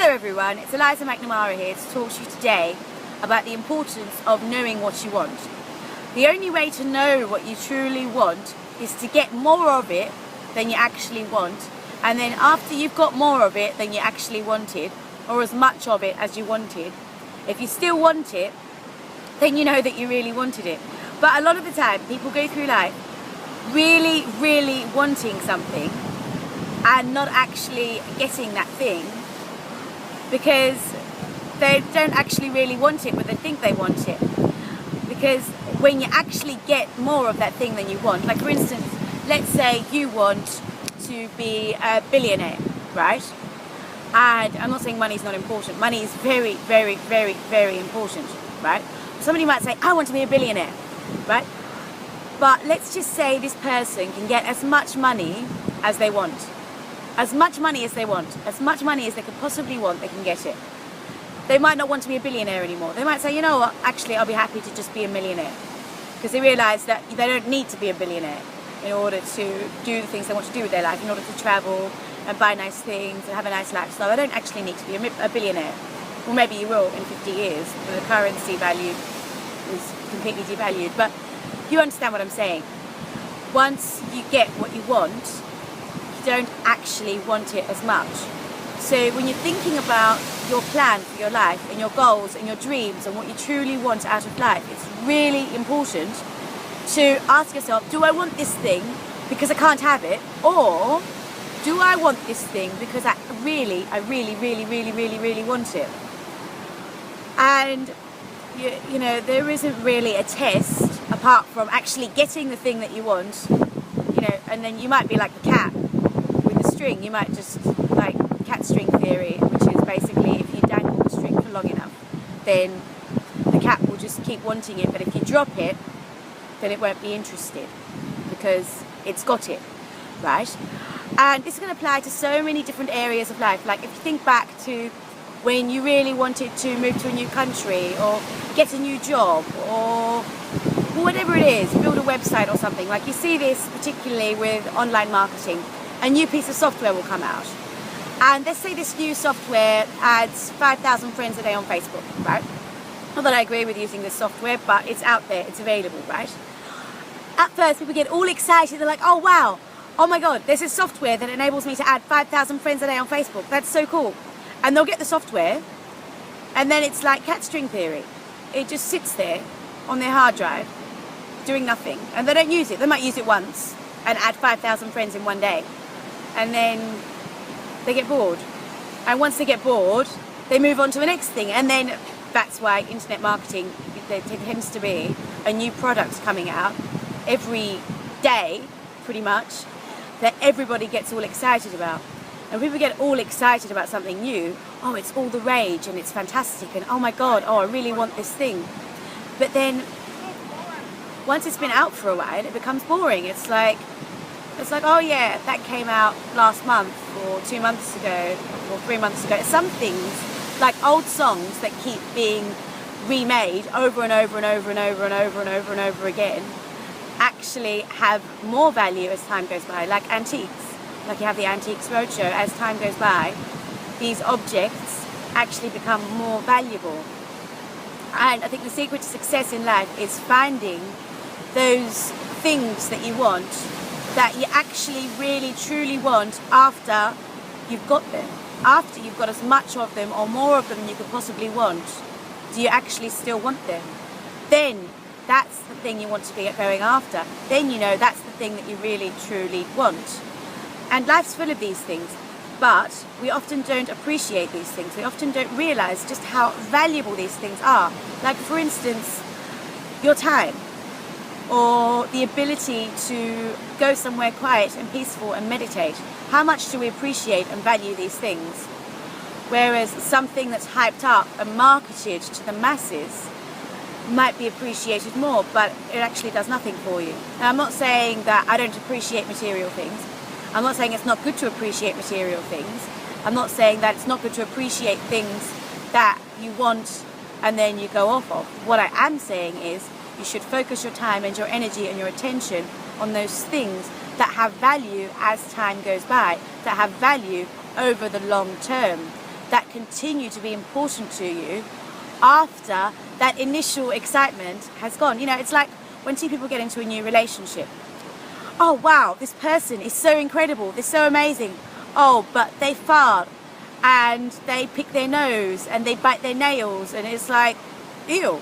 Hello everyone, it's Eliza McNamara here to talk to you today about the importance of knowing what you want. The only way to know what you truly want is to get more of it than you actually want, and then after you've got more of it than you actually wanted, or as much of it as you wanted, if you still want it, then you know that you really wanted it. But a lot of the time people go through life really wanting something and not actually getting that thing because they don't actually really want it, but they think they want it. Because when you actually get more of that thing than you want, like for instance, let's say you want to be a billionaire, right? And I'm not saying money's not important. Money is very important, right? Somebody might say, I want to be a billionaire, right? But let's just say this person can get as much money as they want. As much money as they want. As much money as they could possibly want, they can get it. They might not want to be a billionaire anymore. They might say, you know what, actually I'll be happy to just be a millionaire. Because they realise that they don't need to be a billionaire in order to do the things they want to do with their life, in order to travel and buy nice things and have a nice lifestyle. They don't actually need to be a billionaire. Well, maybe you will in 50 years, when the currency value is completely devalued. But you understand what I'm saying. Once you get what you want, you don't actually want it as much. So when you're thinking about your plan for your life and your goals and your dreams and what you truly want out of life, it's really important to ask yourself, do I want this thing because I can't have it? Or do I want this thing because I really want it? And you know, there isn't really a test apart from actually getting the thing that you want, you know, and then you might be like the cat with the string. You might just, like cat string theory, which is basically if you dangle the string for long enough, then the cat will just keep wanting it, but if you drop it, then it won't be interested because it's got it, right? And this is going to apply to so many different areas of life. Like if you think back to when you really wanted to move to a new country or get a new job or whatever it is, build a website or something. Like you see this particularly with online marketing. A new piece of software will come out. And let's say this new software adds 5,000 friends a day on Facebook, right? Not that I agree with using this software, but it's out there, it's available, right? At first people get all excited, they're like, oh wow, oh my god, there's this software that enables me to add 5,000 friends a day on Facebook. That's so cool. And they'll get the software, and then it's like cat string theory. It just sits there on their hard drive, doing nothing. And they don't use it. They might use it once and add 5,000 friends in one day. And then they get bored. And once they get bored, they move on to the next thing. And then that's why internet marketing, there tends to be a new product coming out every day, pretty much, that everybody gets all excited about. And people get all excited about something new. Oh, it's all the rage and it's fantastic and oh my god, oh, I really want this thing. But then once it's been out for a while, it becomes boring. It's like, oh yeah, that came out last month or 2 months ago or 3 months ago. Some things, like old songs that keep being remade over and over and over and over and over and over and over again, actually have more value as time goes by, like antiques. Like you have the Antiques Roadshow, as time goes by, these objects actually become more valuable. And I think the secret to success in life is finding those things that you want, that you actually really truly want after you've got them. After you've got as much of them or more of them than you could possibly want, do you actually still want them? Then that's the thing you want to be going after. Then you know that's the thing that you really truly want. And life's full of these things, but we often don't appreciate these things. We often don't realise just how valuable these things are. Like for instance, your time, or the ability to go somewhere quiet and peaceful and meditate. How much do we appreciate and value these things? Whereas something that's hyped up and marketed to the masses might be appreciated more, but it actually does nothing for you. Now, I'm not saying that I don't appreciate material things. I'm not saying it's not good to appreciate material things. I'm not saying that it's not good to appreciate things that you want and then you go off of. What I am saying is you should focus your time and your energy and your attention on those things that have value as time goes by, that have value over the long term, that continue to be important to you after that initial excitement has gone. You know, it's like when two people get into a new relationship. Oh wow, this person is so incredible, they're so amazing. Oh, but they fart and they pick their nose and they bite their nails, and it's like, ew.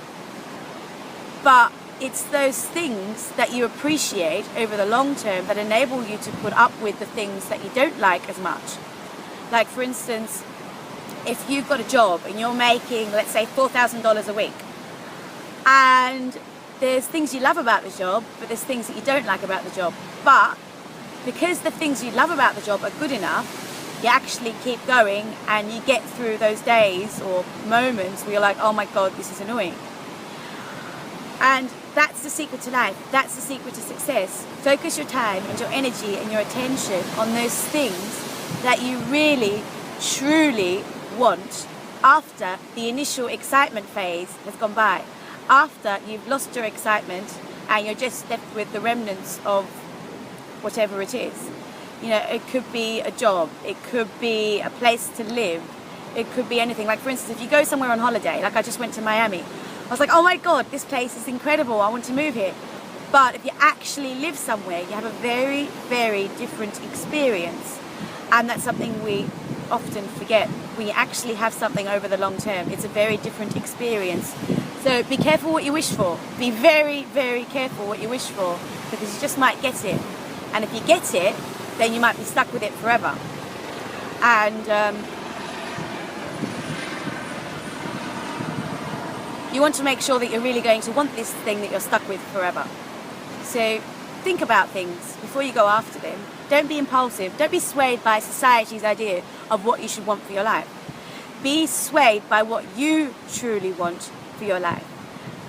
But it's those things that you appreciate over the long term that enable you to put up with the things that you don't like as much. Like for instance, if you've got a job and you're making, let's say, $4,000 a week, and there's things you love about the job, but there's things that you don't like about the job. But because the things you love about the job are good enough, you actually keep going and you get through those days or moments where you're like, oh my God, this is annoying. And that's the secret to life. That's the secret to success. Focus your time and your energy and your attention on those things that you really, truly want after the initial excitement phase has gone by. After you've lost your excitement and you're just left with the remnants of whatever it is. You know, it could be a job, it could be a place to live, it could be anything. Like for instance, if you go somewhere on holiday, like I just went to Miami, I was like, oh my God, this place is incredible, I want to move here. But if you actually live somewhere, you have a very, very different experience. And that's something we often forget. When you actually have something over the long term, it's a very different experience. So be careful what you wish for. Be very, very careful what you wish for, because you just might get it. And if you get it, then you might be stuck with it forever. And you want to make sure that you're really going to want this thing that you're stuck with forever. So think about things before you go after them. Don't be impulsive. Don't be swayed by society's idea of what you should want for your life. Be swayed by what you truly want for your life.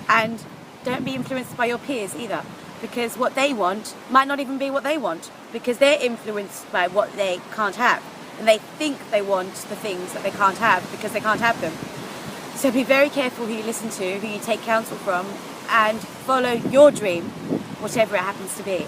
And don't be influenced by your peers either, because what they want might not even be what they want, because they're influenced by what they can't have. And they think they want the things that they can't have because they can't have them. So be very careful who you listen to, who you take counsel from, and follow your dream, whatever it happens to be.